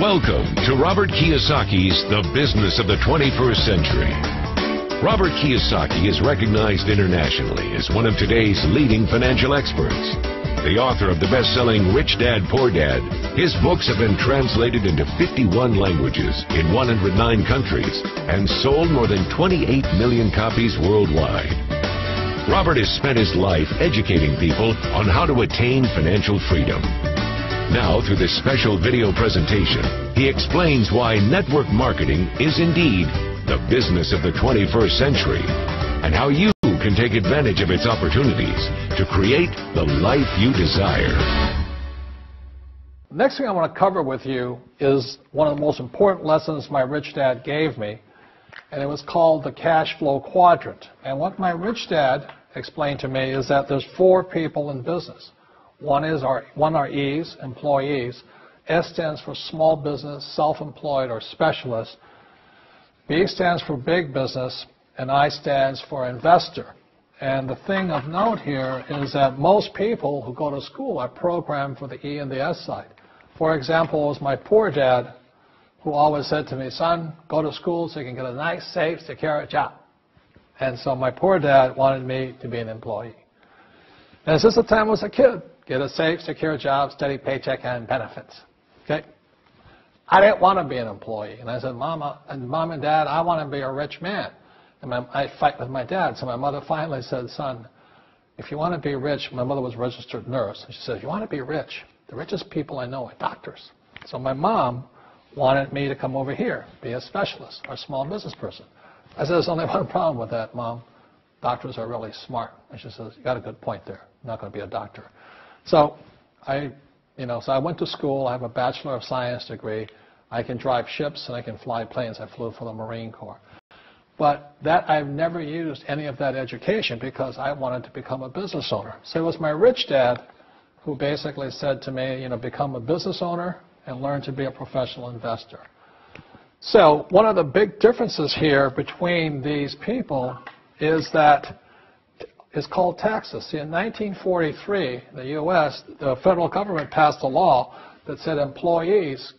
Welcome to Robert Kiyosaki's The Business of the 21st Century. Robert Kiyosaki is recognized internationally as one of today's leading financial experts. The author of the best-selling Rich Dad, Poor Dad, his books have been translated into 51 languages in 109 countries and sold more than 28 million copies worldwide. Robert has spent his life educating people on how to attain financial freedom. Now, through this special video presentation, he explains why network marketing is indeed the business of the 21st century and how you can take advantage of its opportunities to create the life you desire. The next thing I want to cover with you is one of the most important lessons my rich dad gave me, and it was called the cash flow quadrant. And what my rich dad explained to me is that there's four people in business. One are E's, employees. S stands for small business, self-employed, or specialist. B stands for big business, and I stands for investor. And the thing of note here is that most people who go to school are programmed for the E and the S side. For example, it was my poor dad who always said to me, son, go to school so you can get a nice, safe, secure job. And so my poor dad wanted me to be an employee. And since the time I was a kid, get a safe, secure job, steady paycheck, and benefits. Okay? I didn't want to be an employee. And I said, Mom and Dad, I want to be a rich man. And I fight with my dad. So my mother finally said, son, if you want to be rich, my mother was a registered nurse. And she said, if you want to be rich, the richest people I know are doctors. So my mom wanted me to come over here, be a specialist or a small business person. I said, there's only one problem with that, Mom. Doctors are really smart. And she says, you got a good point there. I'm not going to be a doctor. So I went to school. I have a Bachelor of Science degree. I can drive ships and I can fly planes. I flew for the Marine Corps. But I've never used any of that education because I wanted to become a business owner. So it was my rich dad who basically said to me, become a business owner and learn to be a professional investor. So one of the big differences here between these people is that it's called taxes. See, in 1943, in the U.S., the federal government passed a law that said employees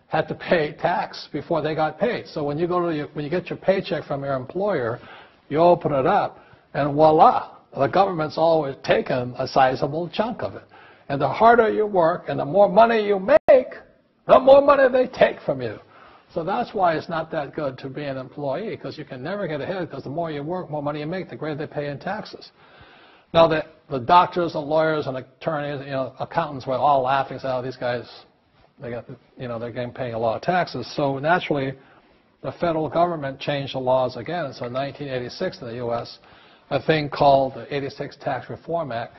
had to pay tax before they got paid. So when you get your paycheck from your employer, you open it up, and voila, the government's always taken a sizable chunk of it. And the harder you work and the more money you make, the more money they take from you. So that's why it's not that good to be an employee, because you can never get ahead, because the more you work, more money you make, the greater they pay in taxes. Now, the doctors and lawyers and attorneys, accountants were all laughing, saying, oh, these guys, they're getting paying a lot of taxes. So naturally, the federal government changed the laws again. So in 1986 in the U.S., a thing called the 86 Tax Reform Act,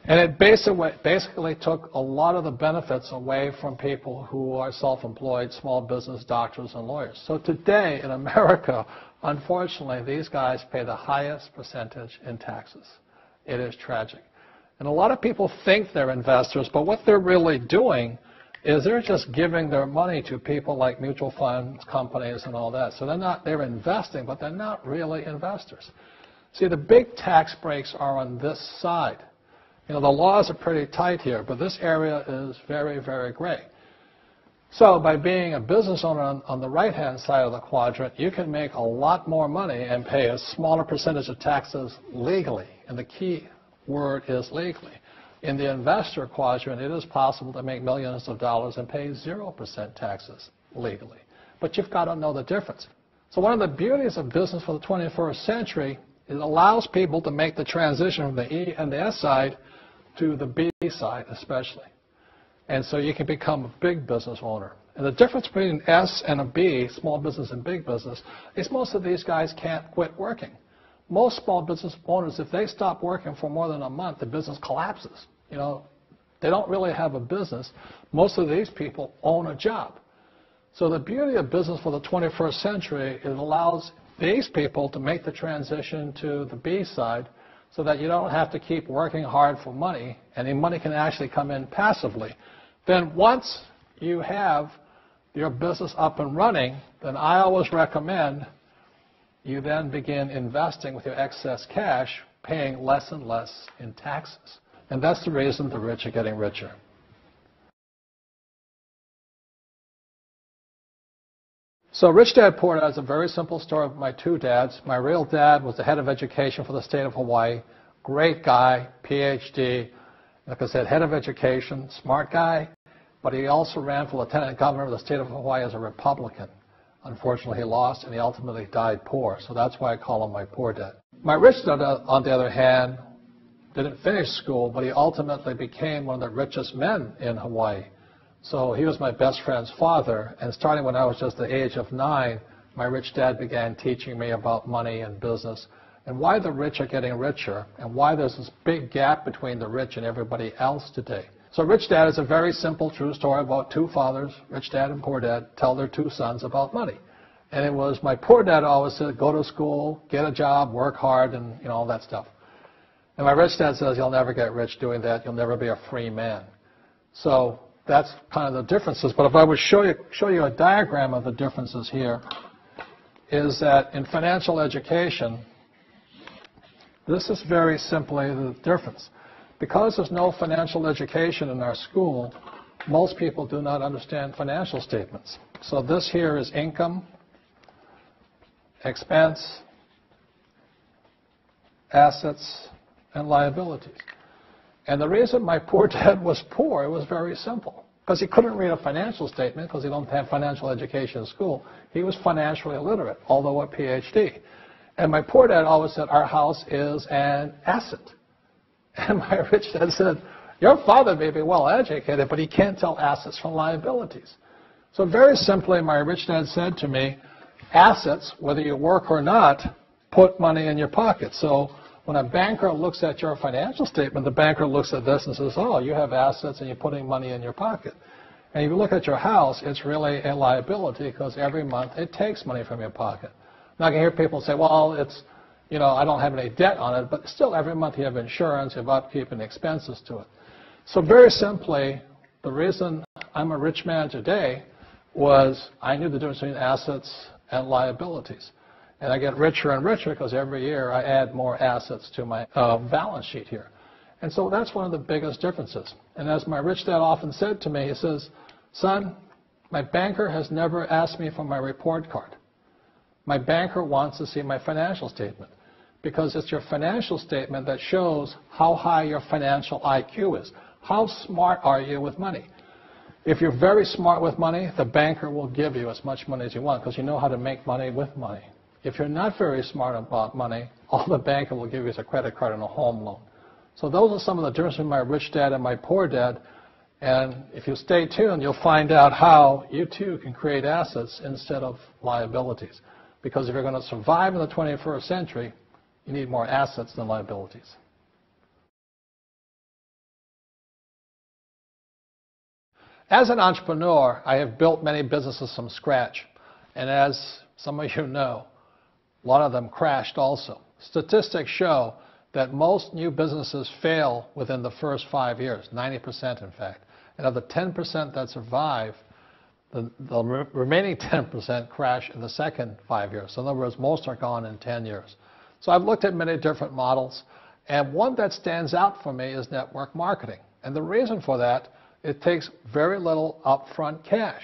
and it basically took a lot of the benefits away from people who are self-employed, small business, doctors, and lawyers. So today in America, unfortunately, these guys pay the highest percentage in taxes. It is tragic. And a lot of people think they're investors, but what they're really doing is they're just giving their money to people like mutual funds, companies, and all that. So they're investing, but they're not really investors. See, the big tax breaks are on this side. The laws are pretty tight here, but this area is very, very gray. So by being a business owner on the right-hand side of the quadrant, you can make a lot more money and pay a smaller percentage of taxes legally. And the key word is legally. In the investor quadrant, it is possible to make millions of dollars and pay 0% taxes legally. But you've got to know the difference. So one of the beauties of business for the 21st century is it allows people to make the transition from the E and the S side to the B side especially. And so you can become a big business owner. And the difference between an S and a B, small business and big business, is most of these guys can't quit working. Most small business owners, if they stop working for more than a month, the business collapses. They don't really have a business. Most of these people own a job. So the beauty of business for the 21st century is it allows these people to make the transition to the B side so that you don't have to keep working hard for money, and the money can actually come in passively. Then once you have your business up and running, then I always recommend you then begin investing with your excess cash, paying less and less in taxes. And that's the reason the rich are getting richer. So Rich Dad Poor Dad is a very simple story of my two dads. My real dad was the head of education for the state of Hawaii. Great guy, PhD, like I said, head of education, smart guy, but he also ran for lieutenant governor of the state of Hawaii as a Republican. Unfortunately, he lost, and he ultimately died poor, so that's why I call him my poor dad. My rich dad, on the other hand, didn't finish school, but he ultimately became one of the richest men in Hawaii. So he was my best friend's father, and starting when I was just the age of 9, my rich dad began teaching me about money and business and why the rich are getting richer and why there's this big gap between the rich and everybody else today. So Rich Dad is a very simple, true story about two fathers, Rich Dad and Poor Dad, tell their two sons about money. And it was my poor dad always said, go to school, get a job, work hard, and all that stuff. And my rich dad says, you'll never get rich doing that. You'll never be a free man. So that's kind of the differences. But if I would show you a diagram of the differences here, is that in financial education, this is very simply the difference. Because there's no financial education in our school, most people do not understand financial statements. So this here is income, expense, assets, and liabilities. And the reason my poor dad was poor, it was very simple. Because he couldn't read a financial statement because he don't have financial education in school. He was financially illiterate, although a PhD. And my poor dad always said, our house is an asset. And my rich dad said, your father may be well educated, but he can't tell assets from liabilities. So very simply, my rich dad said to me, assets, whether you work or not, put money in your pocket. So when a banker looks at your financial statement, the banker looks at this and says, oh, you have assets and you're putting money in your pocket. And if you look at your house, it's really a liability because every month it takes money from your pocket. Now I can hear people say, well, it's, I don't have any debt on it, but still every month you have insurance, you have upkeep and expenses to it. So very simply, the reason I'm a rich man today was I knew the difference between assets and liabilities. And I get richer and richer because every year I add more assets to my balance sheet here. And so that's one of the biggest differences. And as my rich dad often said to me, he says, son, my banker has never asked me for my report card. My banker wants to see my financial statement because it's your financial statement that shows how high your financial IQ is. How smart are you with money? If you're very smart with money, the banker will give you as much money as you want because you know how to make money with money. If you're not very smart about money, all the banker will give you is a credit card and a home loan. So those are some of the differences between my rich dad and my poor dad. And if you stay tuned, you'll find out how you too can create assets instead of liabilities. Because if you're going to survive in the 21st century, you need more assets than liabilities. As an entrepreneur, I have built many businesses from scratch. And as some of you know, a lot of them crashed also. Statistics show that most new businesses fail within the first 5 years, 90% in fact. And of the 10% that survive, the remaining 10% crash in the second 5 years. So in other words, most are gone in 10 years. So I've looked at many different models, and one that stands out for me is network marketing. And the reason for that, it takes very little upfront cash.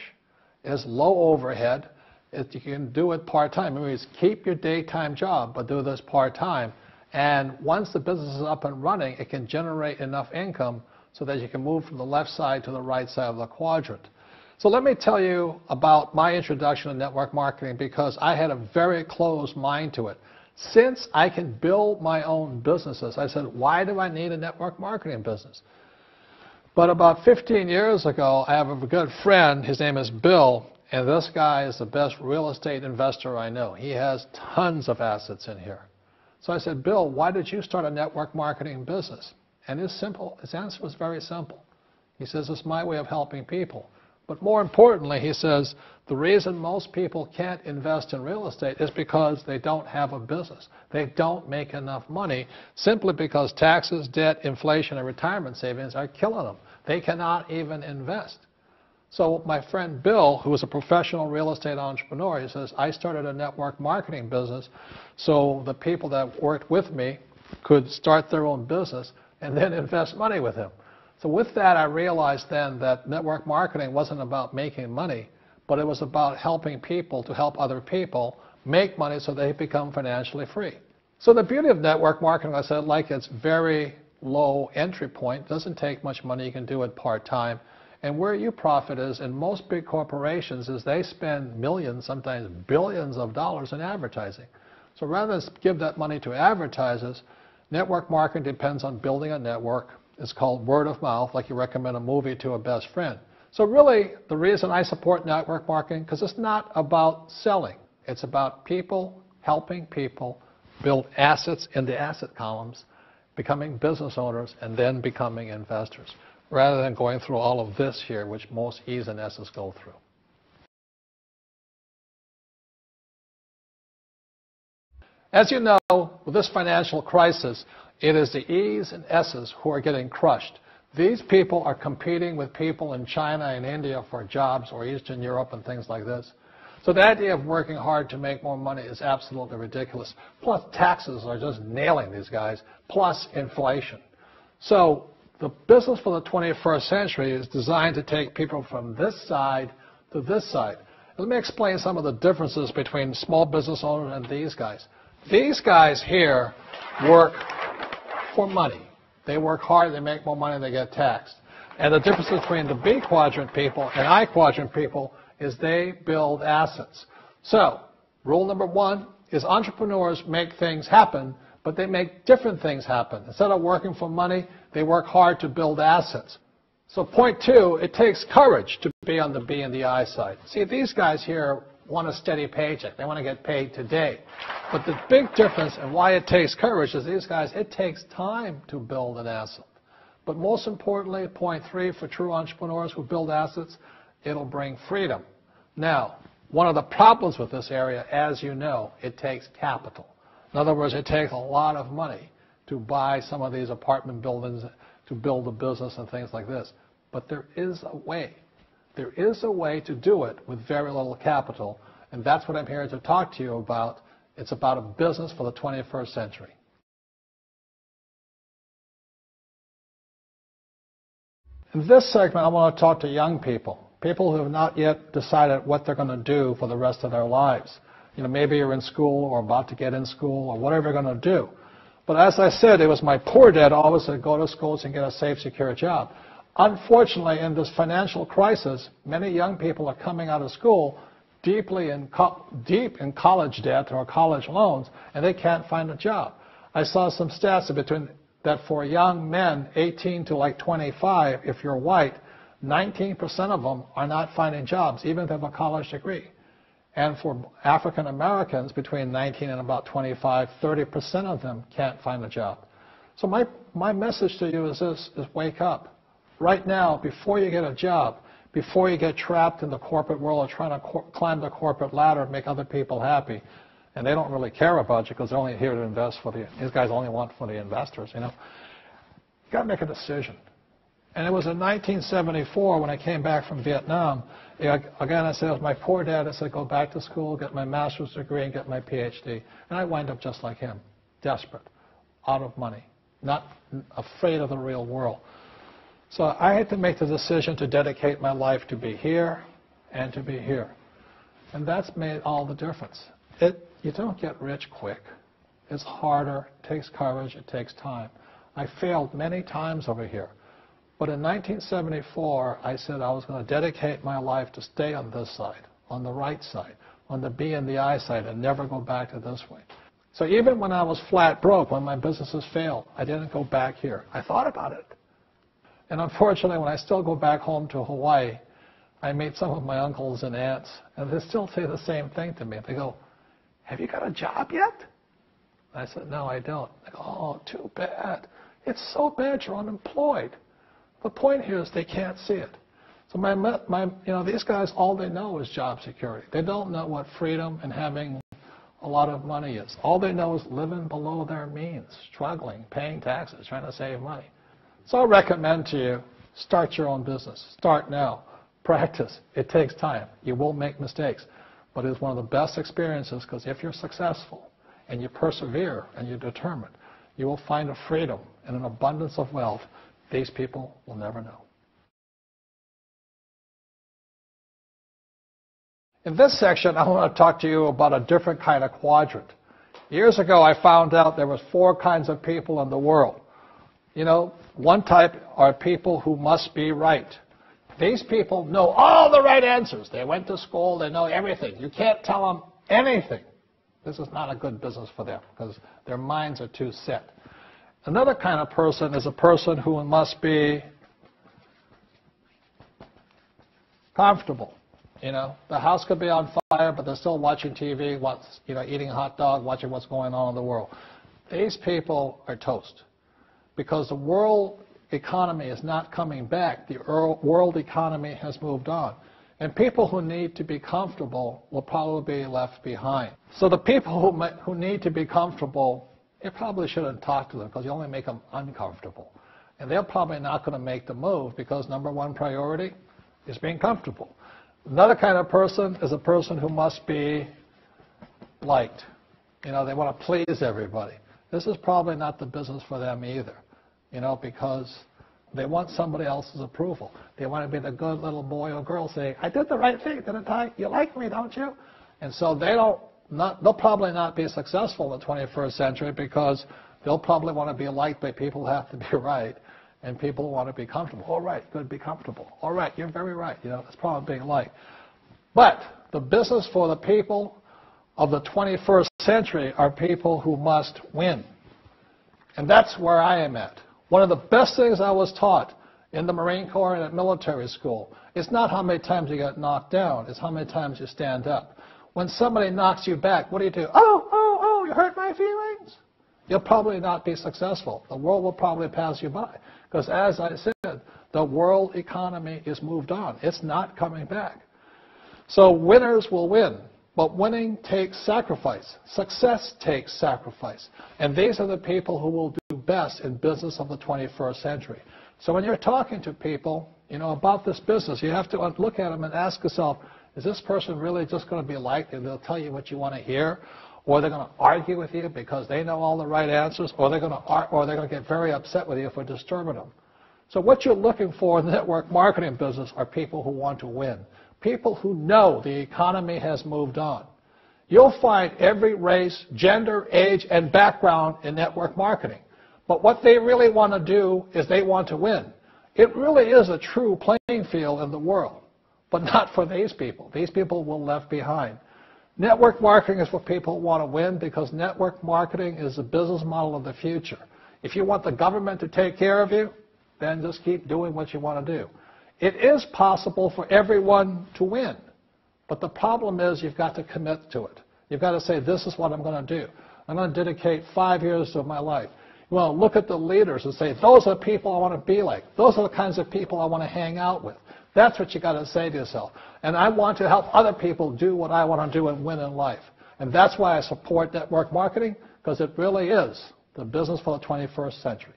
It's low overhead. You can do it part-time. It means keep your daytime job, but do this part-time. And once the business is up and running, it can generate enough income so that you can move from the left side to the right side of the quadrant. So let me tell you about my introduction to network marketing because I had a very closed mind to it. Since I can build my own businesses, I said, why do I need a network marketing business? But about 15 years ago, I have a good friend. His name is Bill. And this guy is the best real estate investor I know. He has tons of assets in here. So I said, Bill, why did you start a network marketing business? And his answer was very simple. He says, it's my way of helping people. But more importantly, he says, the reason most people can't invest in real estate is because they don't have a business. They don't make enough money simply because taxes, debt, inflation, and retirement savings are killing them. They cannot even invest. So my friend Bill, who is a professional real estate entrepreneur, he says, I started a network marketing business so the people that worked with me could start their own business and then invest money with him. So with that, I realized then that network marketing wasn't about making money, but it was about helping people to help other people make money so they become financially free. So the beauty of network marketing, I said, like it's very low entry point, doesn't take much money, you can do it part-time. And where you profit is in most big corporations is they spend millions, sometimes billions of dollars in advertising. So rather than give that money to advertisers, network marketing depends on building a network. It's called word of mouth, like you recommend a movie to a best friend. So really, the reason I support network marketing, because it's not about selling. It's about people helping people build assets in the asset columns, becoming business owners, and then becoming investors, rather than going through all of this here, which most E's and S's go through. As you know, with this financial crisis, it is the E's and S's who are getting crushed. These people are competing with people in China and India for jobs, or Eastern Europe and things like this. So the idea of working hard to make more money is absolutely ridiculous. Plus taxes are just nailing these guys, plus inflation. So the business for the 21st century is designed to take people from this side to this side. Let me explain some of the differences between small business owners and these guys. These guys here work for money. They work hard, they make more money, they get taxed. And the difference between the B quadrant people and I quadrant people is they build assets. So, rule number one is entrepreneurs make things happen, but they make different things happen. Instead of working for money, they work hard to build assets. So point two, it takes courage to be on the B and the I side. See, these guys here want a steady paycheck. They want to get paid today. But the big difference and why it takes courage is these guys, it takes time to build an asset. But most importantly, point three, for true entrepreneurs who build assets, it'll bring freedom. Now, one of the problems with this area, as you know, it takes capital. In other words, it takes a lot of money to buy some of these apartment buildings, to build a business and things like this. But there is a way. There is a way to do it with very little capital, and that's what I'm here to talk to you about. It's about a business for the 21st century. In this segment, I want to talk to young people, people who have not yet decided what they're going to do for the rest of their lives. You know, maybe you're in school or about to get in school or whatever you're going to do. But as I said, it was my poor dad always said, go to schools and get a safe, secure job. Unfortunately, in this financial crisis, many young people are coming out of school deep in college debt or college loans, and they can't find a job. I saw some stats that for young men 18 to like 25, if you're white, 19% of them are not finding jobs, even if they have a college degree. And for African Americans between 19 and about 25, 30% of them can't find a job. So my message to you is this, is wake up. Right now, before you get a job, before you get trapped in the corporate world or trying to climb the corporate ladder and make other people happy, and they don't really care about you because they're only here to invest for these guys only want for the investors, you know. You got to make a decision. And it was in 1974 when I came back from Vietnam. Again, I said, it was my poor dad. I said, go back to school, get my master's degree, and get my PhD. And I wind up just like him, desperate, out of money, not afraid of the real world. So I had to make the decision to dedicate my life to be here and to be here. And that's made all the difference. You don't get rich quick. It's harder, it takes courage, it takes time. I failed many times over here. But in 1974, I said I was going to dedicate my life to stay on this side, on the right side, on the B and the I side, and never go back to this way. So even when I was flat broke, when my businesses failed, I didn't go back here. I thought about it. And unfortunately, when I still go back home to Hawaii, I meet some of my uncles and aunts, and they still say the same thing to me. They go, have you got a job yet? I said, no, I don't. They go, oh, too bad. It's so bad you're unemployed. The point here is they can't see it. So these guys, all they know is job security. They don't know what freedom and having a lot of money is. All they know is living below their means, struggling, paying taxes, trying to save money. So I recommend to you, start your own business. Start now. Practice. It takes time. You will make mistakes. But it's one of the best experiences because if you're successful and you persevere and you're determined, you will find a freedom and an abundance of wealth these people will never know. In this section, I want to talk to you about a different kind of quadrant. Years ago, I found out there was 4 kinds of people in the world. You know, one type are people who must be right. These people know all the right answers. They went to school, they know everything. You can't tell them anything. This is not a good business for them because their minds are too set. Another kind of person is a person who must be comfortable. You know, the house could be on fire, but they're still watching TV, eating a hot dog, watching what's going on in the world. These people are toast because the world economy is not coming back. The world economy has moved on. And people who need to be comfortable will probably be left behind. So the people who need to be comfortable, you probably shouldn't talk to them because you only make them uncomfortable. And they're probably not going to make the move because number 1 priority is being comfortable. Another kind of person is a person who must be liked. You know, they want to please everybody. This is probably not the business for them either, you know, because they want somebody else's approval. They want to be the good little boy or girl saying, I did the right thing, didn't I? You like me, don't you? And so they'll probably not be successful in the 21st century because they'll probably want to be liked by people who have to be right. And people want to be comfortable. All right, good, be comfortable. All right, you're very right. You know, that's probably being liked. But the business for the people of the 21st century are people who must win. And that's where I am at. One of the best things I was taught in the Marine Corps and at military school is not how many times you get knocked down, it's how many times you stand up. When somebody knocks you back, what do? Oh, you hurt my feelings. You'll probably not be successful. The world will probably pass you by. Because as I said, the world economy is moved on. It's not coming back. So winners will win. But winning takes sacrifice. Success takes sacrifice. And these are the people who will do best in business of the 21st century. So when you're talking to people, you know, about this business, you have to look at them and ask yourself, is this person really just going to be liked and they'll tell you what you want to hear? Or they're going to argue with you because they know all the right answers, or they're going to get very upset with you for disturbing them. So what you're looking for in the network marketing business are people who want to win, people who know the economy has moved on. You'll find every race, gender, age, and background in network marketing. But what they really want to do is they want to win. It really is a true playing field in the world, but not for these people. These people will be left behind. Network marketing is for people who want to win because network marketing is the business model of the future. If you want the government to take care of you, then just keep doing what you want to do. It is possible for everyone to win, but the problem is you've got to commit to it. You've got to say, this is what I'm going to do. I'm going to dedicate 5 years of my life. You want to look at the leaders and say, those are the people I want to be like. Those are the kinds of people I want to hang out with. That's what you got to say to yourself. And I want to help other people do what I want to do and win in life. And that's why I support network marketing, because it really is the business for the 21st century.